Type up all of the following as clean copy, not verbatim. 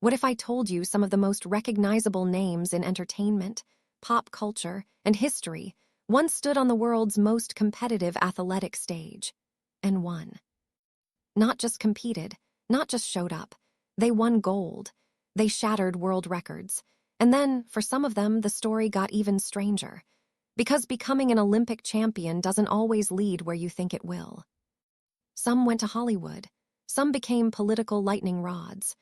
What if I told you some of the most recognizable names in entertainment, pop culture, and history once stood on the world's most competitive athletic stage and won? Not just competed, not just showed up. They won gold. They shattered world records. And then, for some of them, the story got even stranger. Because becoming an Olympic champion doesn't always lead where you think it will. Some went to Hollywood. Some became political lightning rods.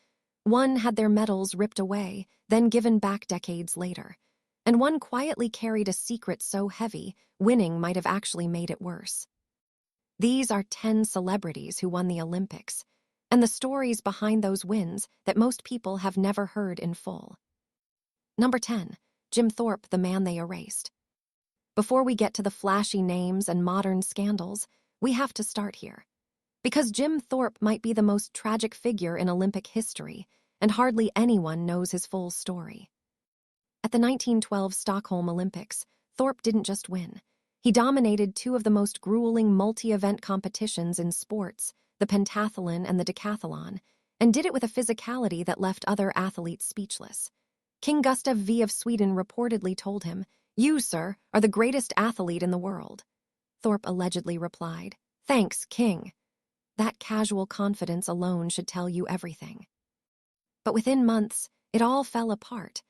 One had their medals ripped away, then given back decades later. And one quietly carried a secret so heavy, winning might have actually made it worse. These are 10 celebrities who won the Olympics, and the stories behind those wins that most people have never heard in full. Number 10, Jim Thorpe, the man they erased. Before we get to the flashy names and modern scandals, we have to start here. Because Jim Thorpe might be the most tragic figure in Olympic history, and hardly anyone knows his full story. At the 1912 Stockholm Olympics, Thorpe didn't just win. He dominated two of the most grueling multi-event competitions in sports, the pentathlon and the decathlon, and did it with a physicality that left other athletes speechless. King Gustav V of Sweden reportedly told him, "You, sir, are the greatest athlete in the world." Thorpe allegedly replied, "Thanks, King." That casual confidence alone should tell you everything. But within months, it all fell apart.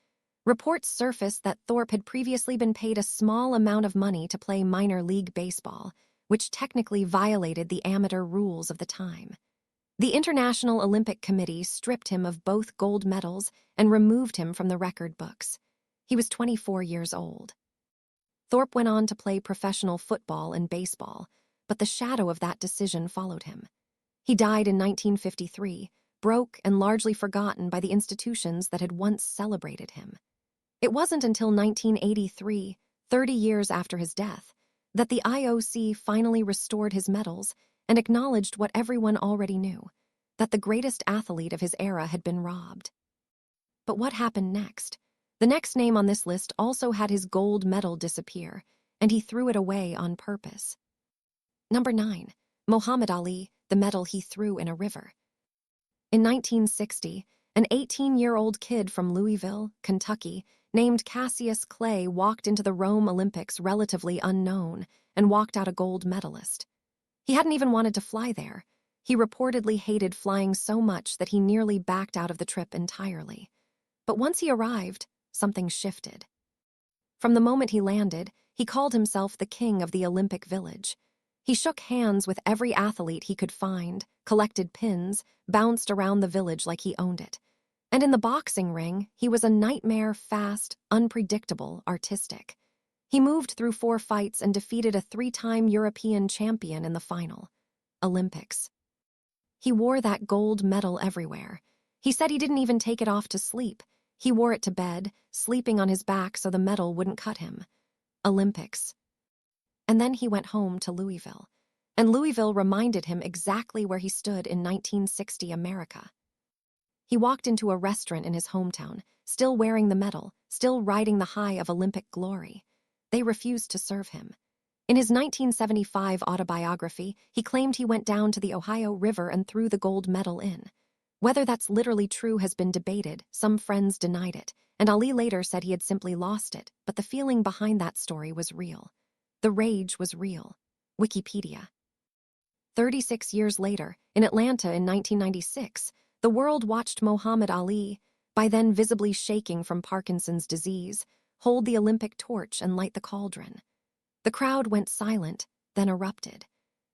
Reports surfaced that Thorpe had previously been paid a small amount of money to play minor league baseball, which technically violated the amateur rules of the time. The International Olympic Committee stripped him of both gold medals and removed him from the record books. He was 24 years old. Thorpe went on to play professional football and baseball, but the shadow of that decision followed him. He died in 1953, broke and largely forgotten by the institutions that had once celebrated him. It wasn't until 1983, 30 years after his death, that the IOC finally restored his medals and acknowledged what everyone already knew, that the greatest athlete of his era had been robbed. But what happened next? The next name on this list also had his gold medal disappear, and he threw it away on purpose. Number 9, Muhammad Ali, the medal he threw in a river. In 1960, an 18-year-old kid from Louisville, Kentucky, named Cassius Clay walked into the Rome Olympics relatively unknown and walked out a gold medalist. He hadn't even wanted to fly there. He reportedly hated flying so much that he nearly backed out of the trip entirely. But once he arrived, something shifted. From the moment he landed, he called himself the king of the Olympic Village. He shook hands with every athlete he could find, collected pins, bounced around the village like he owned it. And in the boxing ring, he was a nightmare fast, unpredictable, artistic. He moved through 4 fights and defeated a 3-time European champion in the final. Olympics. He wore that gold medal everywhere. He said he didn't even take it off to sleep. He wore it to bed, sleeping on his back so the medal wouldn't cut him. Olympics. And then he went home to Louisville. And Louisville reminded him exactly where he stood in 1960 America. He walked into a restaurant in his hometown, still wearing the medal, still riding the high of Olympic glory. They refused to serve him. In his 1975 autobiography, he claimed he went down to the Ohio River and threw the gold medal in. Whether that's literally true has been debated. Some friends denied it, and Ali later said he had simply lost it, but the feeling behind that story was real. The rage was real. Wikipedia. 36 years later, in Atlanta in 1996, the world watched Muhammad Ali, by then visibly shaking from Parkinson's disease, hold the Olympic torch and light the cauldron. The crowd went silent, then erupted.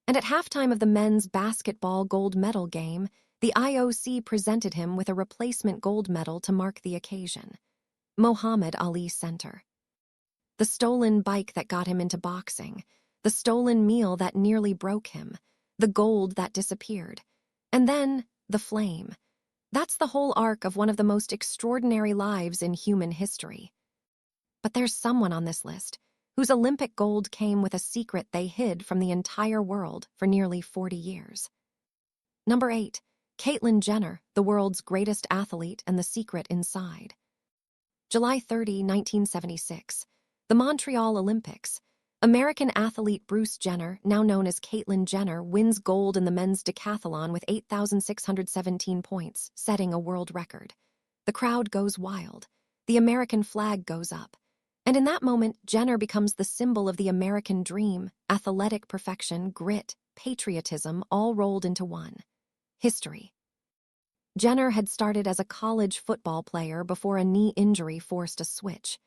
And at halftime of the men's basketball gold medal game, the IOC presented him with a replacement gold medal to mark the occasion. Muhammad Ali Center. The stolen bike that got him into boxing, the stolen meal that nearly broke him, the gold that disappeared, and then the flame. That's the whole arc of one of the most extraordinary lives in human history. But there's someone on this list whose Olympic gold came with a secret they hid from the entire world for nearly 40 years. Number 8, Caitlyn Jenner, the world's greatest athlete and the secret inside. July 30, 1976. The Montreal Olympics. American athlete Bruce Jenner, now known as Caitlyn Jenner, wins gold in the men's decathlon with 8,617 points, setting a world record. The crowd goes wild. The American flag goes up. And in that moment, Jenner becomes the symbol of the American dream, athletic perfection, grit, patriotism, all rolled into one. History. Jenner had started as a college football player before a knee injury forced a switch.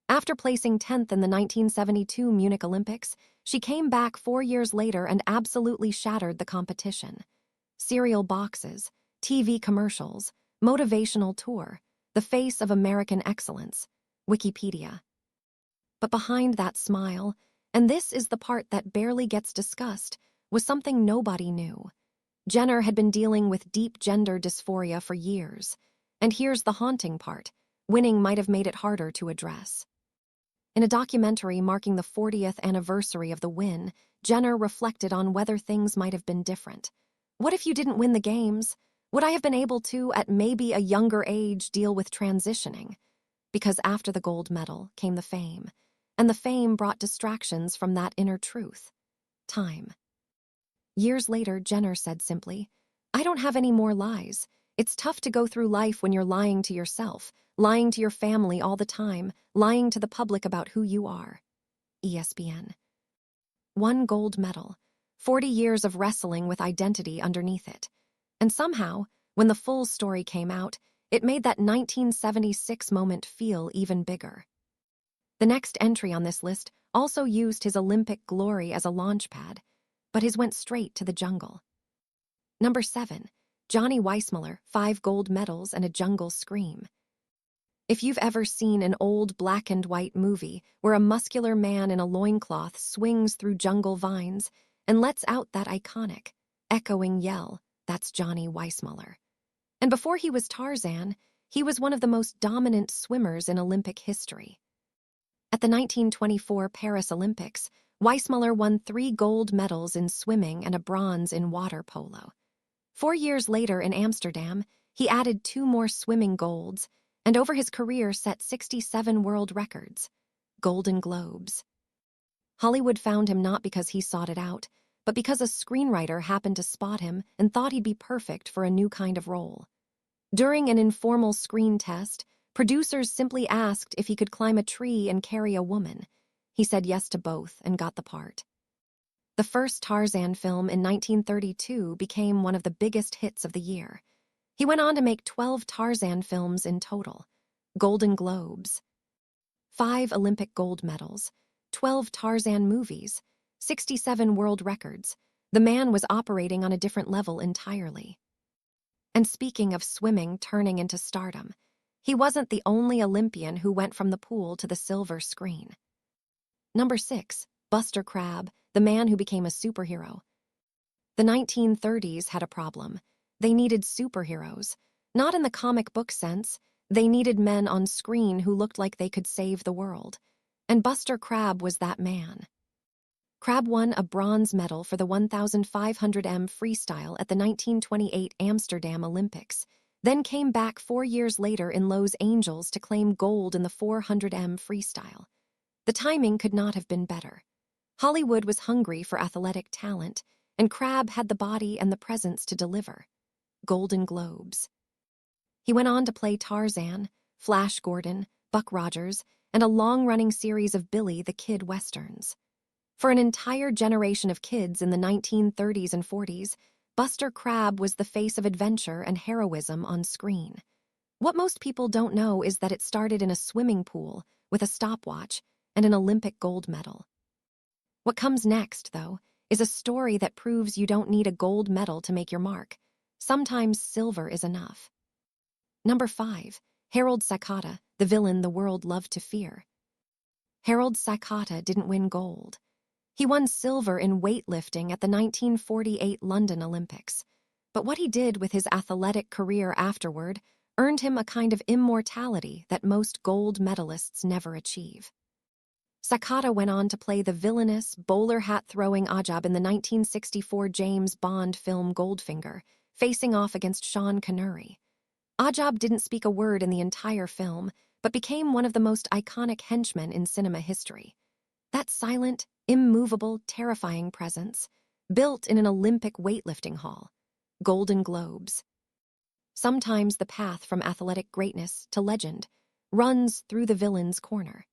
After placing 10th in the 1972 Munich Olympics, she came back 4 years later and absolutely shattered the competition. Cereal boxes, TV commercials, motivational tour, the face of American excellence. Wikipedia. But behind that smile, and this is the part that barely gets discussed, was something nobody knew. Jenner had been dealing with deep gender dysphoria for years. And here's the haunting part: winning might have made it harder to address. In a documentary marking the 40th anniversary of the win, Jenner reflected on whether things might have been different. What if you didn't win the games? Would I have been able to, at maybe a younger age, deal with transitioning? Because after the gold medal came the fame, and the fame brought distractions from that inner truth. Time. Years later, Jenner said simply, "I don't have any more lies. It's tough to go through life when you're lying to yourself, lying to your family all the time, lying to the public about who you are." ESPN. 1 gold medal, 40 years of wrestling with identity underneath it. And somehow, when the full story came out, it made that 1976 moment feel even bigger. The next entry on this list also used his Olympic glory as a launchpad, but his went straight to the jungle. Number 7. Johnny Weissmuller, 5 gold medals and a jungle scream. If you've ever seen an old black and white movie where a muscular man in a loincloth swings through jungle vines and lets out that iconic, echoing yell, that's Johnny Weissmuller. And before he was Tarzan, he was one of the most dominant swimmers in Olympic history. At the 1924 Paris Olympics, Weissmuller won 3 gold medals in swimming and a bronze in water polo. 4 years later in Amsterdam, he added 2 more swimming golds, and over his career set 67 world records. Golden Globes. Hollywood found him not because he sought it out, but because a screenwriter happened to spot him and thought he'd be perfect for a new kind of role. During an informal screen test, producers simply asked if he could climb a tree and carry a woman. He said yes to both and got the part. The first Tarzan film in 1932 became one of the biggest hits of the year. He went on to make 12 Tarzan films in total. Golden Globes. 5 Olympic gold medals, 12 Tarzan movies, 67 world records. The man was operating on a different level entirely. And speaking of swimming turning into stardom, he wasn't the only Olympian who went from the pool to the silver screen. Number 6. Buster Crabbe, the man who became a superhero. The 1930s had a problem. They needed superheroes. Not in the comic book sense. They needed men on screen who looked like they could save the world. And Buster Crabbe was that man. Crabbe won a bronze medal for the 1,500m freestyle at the 1928 Amsterdam Olympics, then came back 4 years later in Los Angeles to claim gold in the 400m freestyle. The timing could not have been better. Hollywood was hungry for athletic talent, and Crabbe had the body and the presence to deliver. Golden Globes. He went on to play Tarzan, Flash Gordon, Buck Rogers, and a long-running series of Billy the Kid westerns. For an entire generation of kids in the 1930s and 40s, Buster Crabbe was the face of adventure and heroism on screen. What most people don't know is that it started in a swimming pool with a stopwatch and an Olympic gold medal. What comes next, though, is a story that proves you don't need a gold medal to make your mark. Sometimes silver is enough. Number 5. Harold Sakata, the villain the world loved to fear. Harold Sakata didn't win gold. He won silver in weightlifting at the 1948 London Olympics. But what he did with his athletic career afterward earned him a kind of immortality that most gold medalists never achieve. Sakata went on to play the villainous, bowler hat-throwing Oddjob in the 1964 James Bond film Goldfinger, facing off against Sean Connery. Oddjob didn't speak a word in the entire film, but became one of the most iconic henchmen in cinema history. That silent, immovable, terrifying presence, built in an Olympic weightlifting hall. Golden Globes. Sometimes the path from athletic greatness to legend runs through the villain's corner.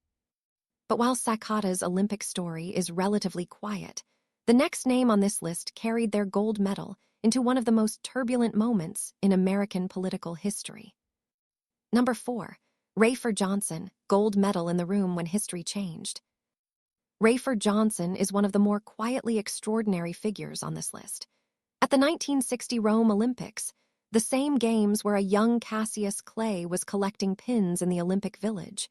But while Sakata's Olympic story is relatively quiet, the next name on this list carried their gold medal into one of the most turbulent moments in American political history. Number 4. Rafer Johnson, gold medal in the room when history changed. Rafer Johnson is one of the more quietly extraordinary figures on this list. At the 1960 Rome Olympics, the same games where a young Cassius Clay was collecting pins in the Olympic Village,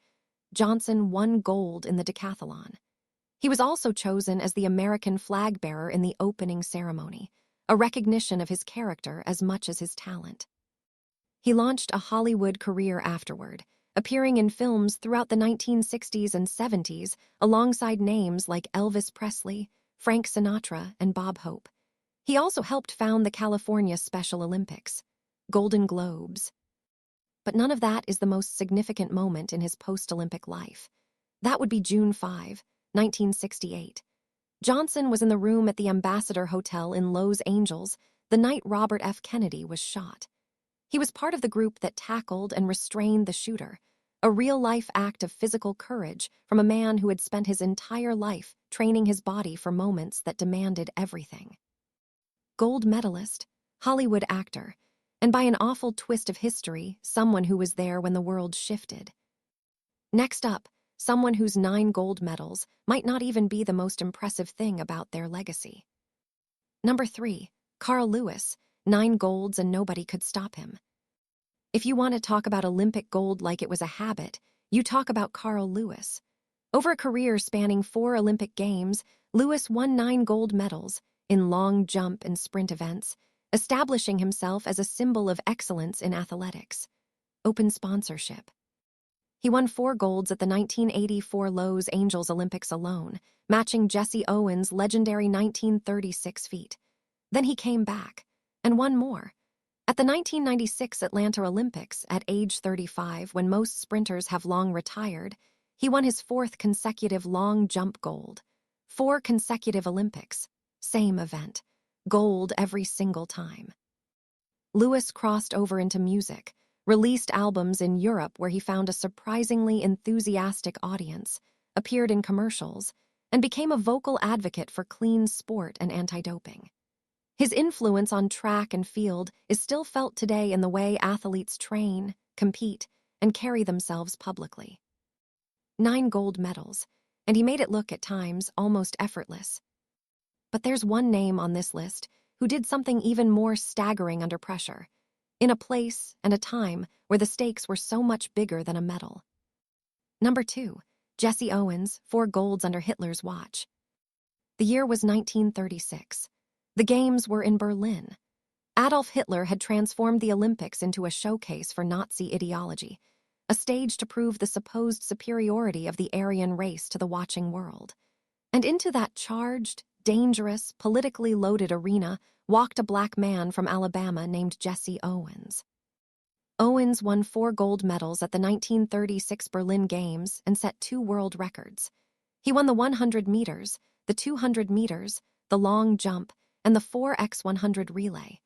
Johnson won gold in the decathlon. He was also chosen as the American flag bearer in the opening ceremony, a recognition of his character as much as his talent. He launched a Hollywood career afterward, appearing in films throughout the 1960s and 70s alongside names like Elvis Presley, Frank Sinatra, and Bob Hope. He also helped found the California Special Olympics, Golden Globes. But none of that is the most significant moment in his post-Olympic life. That would be June 5, 1968. Johnson was in the room at the Ambassador Hotel in Los Angeles the night Robert F. Kennedy was shot. He was part of the group that tackled and restrained the shooter, a real-life act of physical courage from a man who had spent his entire life training his body for moments that demanded everything. Gold medalist, Hollywood actor, and by an awful twist of history, someone who was there when the world shifted. Next up, someone whose 9 gold medals might not even be the most impressive thing about their legacy. Number 3, Carl Lewis, 9 golds and nobody could stop him. If you want to talk about Olympic gold like it was a habit, you talk about Carl Lewis. Over a career spanning 4 Olympic Games, Lewis won 9 gold medals in long jump and sprint events, establishing himself as a symbol of excellence in athletics. Open sponsorship. He won 4 golds at the 1984 Los Angeles Olympics alone, matching Jesse Owens' legendary 1936 feat. Then he came back and won more. At the 1996 Atlanta Olympics, at age 35, when most sprinters have long retired, he won his 4th consecutive long jump gold. 4 consecutive Olympics, same event, gold every single time. Lewis crossed over into music, released albums in Europe where he found a surprisingly enthusiastic audience, appeared in commercials, and became a vocal advocate for clean sport and anti-doping. His influence on track and field is still felt today in the way athletes train, compete, and carry themselves publicly. 9 gold medals, and he made it look at times almost effortless. But there's one name on this list who did something even more staggering under pressure, in a place and a time where the stakes were so much bigger than a medal. Number 2, Jesse Owens, 4 golds under Hitler's watch. The year was 1936. The Games were in Berlin. Adolf Hitler had transformed the Olympics into a showcase for Nazi ideology, a stage to prove the supposed superiority of the Aryan race to the watching world. And into that charged, dangerous, politically loaded arena walked a black man from Alabama named Jesse Owens. Owens won 4 gold medals at the 1936 Berlin Games and set 2 world records. He won the 100 meters, the 200 meters, the long jump, and the 4x100 relay.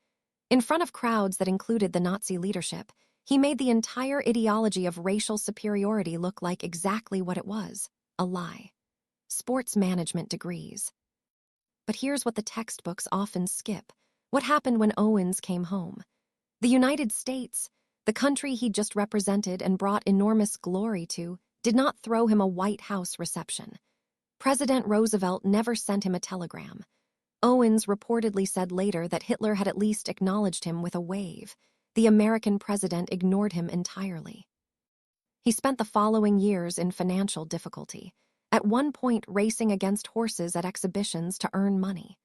In front of crowds that included the Nazi leadership, he made the entire ideology of racial superiority look like exactly what it was, a lie. Sports management degrees. But here's what the textbooks often skip. What happened when Owens came home? The United States, the country he just represented and brought enormous glory to, did not throw him a White House reception. President Roosevelt never sent him a telegram. Owens reportedly said later that Hitler had at least acknowledged him with a wave. The American president ignored him entirely. He spent the following years in financial difficulty, at one point racing against horses at exhibitions to earn money.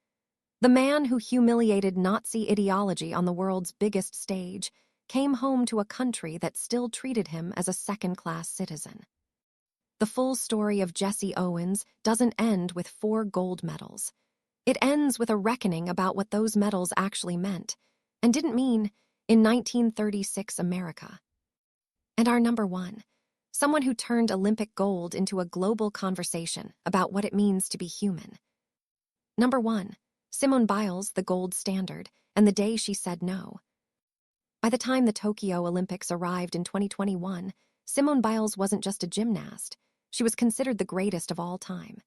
The man who humiliated Nazi ideology on the world's biggest stage came home to a country that still treated him as a second-class citizen. The full story of Jesse Owens doesn't end with 4 gold medals. It ends with a reckoning about what those medals actually meant, and didn't mean, in 1936 America. And our number 1, someone who turned Olympic gold into a global conversation about what it means to be human. Number 1, Simone Biles, the gold standard, and the day she said no. By the time the Tokyo Olympics arrived in 2021, Simone Biles wasn't just a gymnast. She was considered the greatest of all time.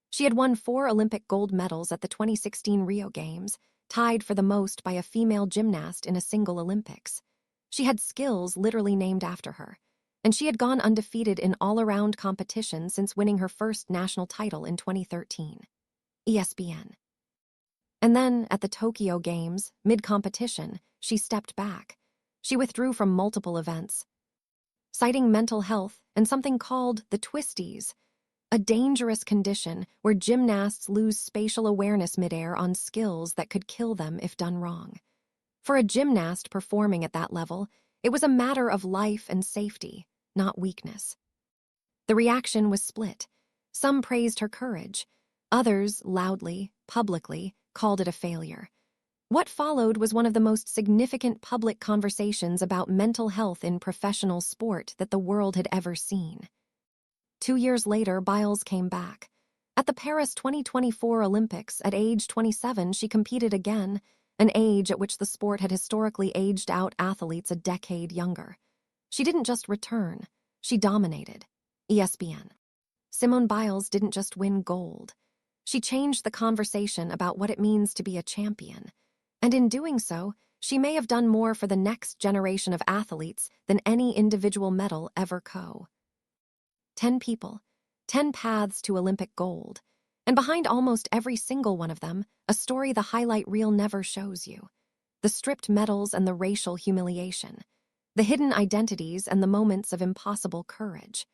She had won 4 Olympic gold medals at the 2016 Rio Games, tied for the most by a female gymnast in a single Olympics. She had skills literally named after her, and she had gone undefeated in all-around competition since winning her first national title in 2013. ESPN. And then, at the Tokyo Games, mid-competition, she stepped back. She withdrew from multiple events, citing mental health and something called the twisties, a dangerous condition where gymnasts lose spatial awareness midair on skills that could kill them if done wrong. For a gymnast performing at that level, it was a matter of life and safety, not weakness. The reaction was split. Some praised her courage. Others, loudly, publicly, called it a failure. What followed was one of the most significant public conversations about mental health in professional sport that the world had ever seen. 2 years later, Biles came back. At the Paris 2024 Olympics, at age 27, she competed again, an age at which the sport had historically aged out athletes a decade younger. She didn't just return, she dominated. ESPN. Simone Biles didn't just win gold. She changed the conversation about what it means to be a champion. And in doing so, she may have done more for the next generation of athletes than any individual medal ever could. 10 people, 10 paths to Olympic gold, and behind almost every single one of them, a story the highlight reel never shows you. The stripped medals and the racial humiliation, the hidden identities and the moments of impossible courage,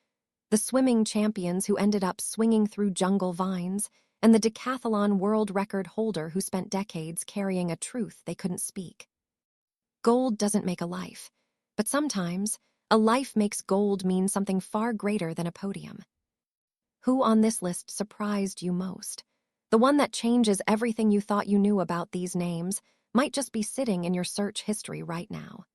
the swimming champions who ended up swinging through jungle vines, and the decathlon world record holder who spent decades carrying a truth they couldn't speak. Gold doesn't make a life, but sometimes a life makes gold mean something far greater than a podium. Who on this list surprised you most? The one that changes everything you thought you knew about these names might just be sitting in your search history right now.